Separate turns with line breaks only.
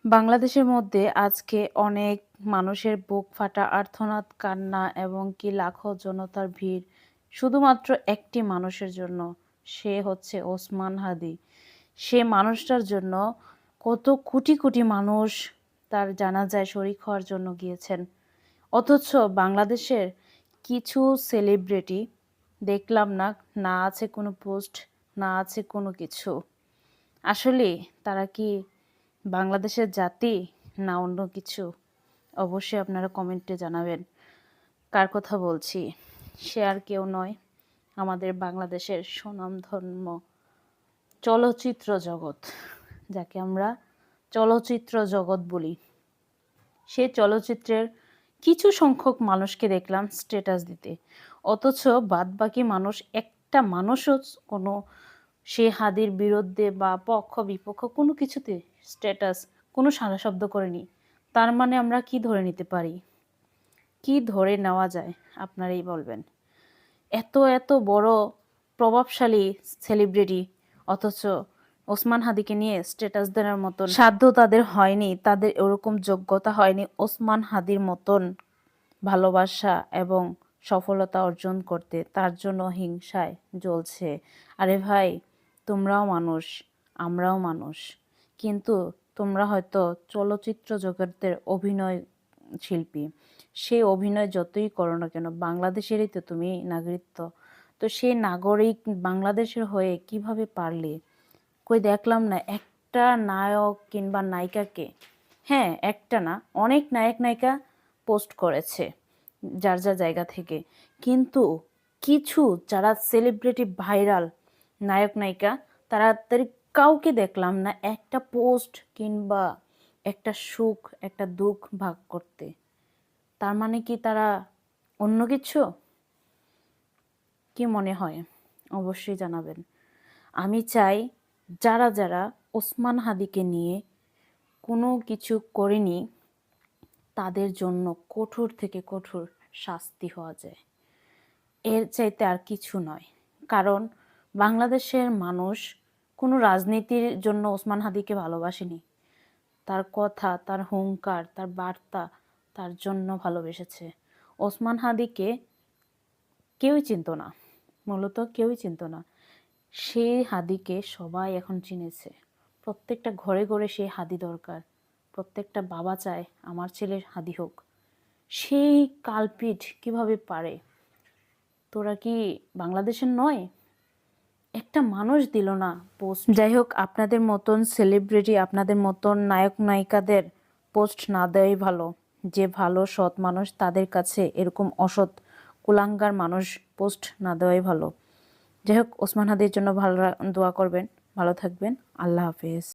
বাংলাদেশের মধ্যে আজকে অনেক মানুষের বুক ফাটা আর্তনাদ, কান্না এবং কি লাখো জনতার ভিড় শুধুমাত্র একটি মানুষের জন্য। সে হচ্ছে ওসমান হাদি। সে মানুষটার জন্য কত কোটি কোটি মানুষ তার জানাজায় শরিক হওয়ার জন্য গিয়েছেন। অথচ বাংলাদেশের কিছু সেলিব্রিটি দেখলাম না, না আছে কোনো পোস্ট, না আছে কোনো কিছু। আসলে তারা কি বাংলাদেশের জাতি না অন্য কিছু? অবশ্যই আপনারা কমেন্টে জানাবেন কার কথা বলছি। সে আর কেউ নয়, আমাদের বাংলাদেশের স্বনামধন্য চলচ্চিত্র জগৎ, যাকে আমরা চলচ্চিত্র জগৎ বলি। সে চলচ্চিত্রের কিছু সংখ্যক মানুষকে দেখলাম স্ট্যাটাস দিতে, অথচ বাদবাকি মানুষ একটা মানুষও কোনো সে হাদির বিরুদ্ধে বা পক্ষ বিপক্ষ কোনো কিছুতে স্ট্যাটাস কোনো সাড়া শব্দ করেনি। তার মানে আমরা কি ধরে নিতে পারি, কি ধরে নেওয়া যায় আপনারাই বলবেন। এত এত বড় প্রভাবশালী সেলিব্রিটি, অথচ ওসমান হাদিকে নিয়ে স্ট্যাটাস দেওয়ার মতন সাধ্য তাদের হয়নি, তাদের ওরকম যোগ্যতা হয়নি ওসমান হাদির মতন ভালোবাসা এবং সফলতা অর্জন করতে। তার জন্য হিংসায় জ্বলছে। আরে ভাই, তোমরাও মানুষ, আমরাও মানুষ, কিন্তু তোমরা হয়তো চলচ্চিত্র জগতের অভিনয় শিল্পী। সেই অভিনয় যতই করো না কেন, বাংলাদেশেরই তো তুমি নাগরিকত্ব, তো সেই নাগরিক বাংলাদেশের হয়ে কিভাবে পারলে? কই দেখলাম না একটা নায়ক কিংবা নায়িকাকে। হ্যাঁ, একটা না, অনেক নায়ক নায়িকা পোস্ট করেছে যার যার জায়গা থেকে, কিন্তু কিছু যারা সেলিব্রিটি ভাইরাল নায়ক নায়িকা, তাদের কাউকে দেখলাম না একটা পোস্ট কিংবা একটা সুখ একটা দুঃখ ভাগ করতে। তার মানে কি তারা অন্য কিছু? কি মনে হয় অবশ্যই জানাবেন। আমি চাই যারা যারা ওসমান হাদিকে নিয়ে কোনো কিছু করেনি, তাদের জন্য কঠোর থেকে কঠোর শাস্তি হওয়া যায়, এর চাইতে আর কিছু নয়। কারণ বাংলাদেশের মানুষ কোনো রাজনীতির জন্য ওসমান হাদিকে ভালোবাসেনি, তার কথা, তার হুঙ্কার, তার বার্তা, তার জন্য ভালোবেসেছে। ওসমান হাদিকে কেউই চিনত না, মূলত কেউই চিনত না। সেই হাদিকে সবাই এখন চিনেছে। প্রত্যেকটা ঘরে ঘরে সেই হাদি দরকার। প্রত্যেকটা বাবা চায় আমার ছেলের হাদি হোক। সেই কালপিট কিভাবে পারে? তোরা কি বাংলাদেশের নয়? একটা মানুষ দিল না পোস্ট। যাই হোক, আপনাদের মতন সেলিব্রিটি, আপনাদের মতন নায়ক নায়িকাদের পোস্ট না দেওয়াই ভালো। যে ভালো সৎ মানুষ, তাদের কাছে এরকম অসৎ কুলাঙ্গার মানুষ পোস্ট না দেওয়াই ভালো। যাই হোক, ওসমান হাদির জন্য ভালো দোয়া করবেন, ভালো থাকবেন। আল্লাহ হাফেজ।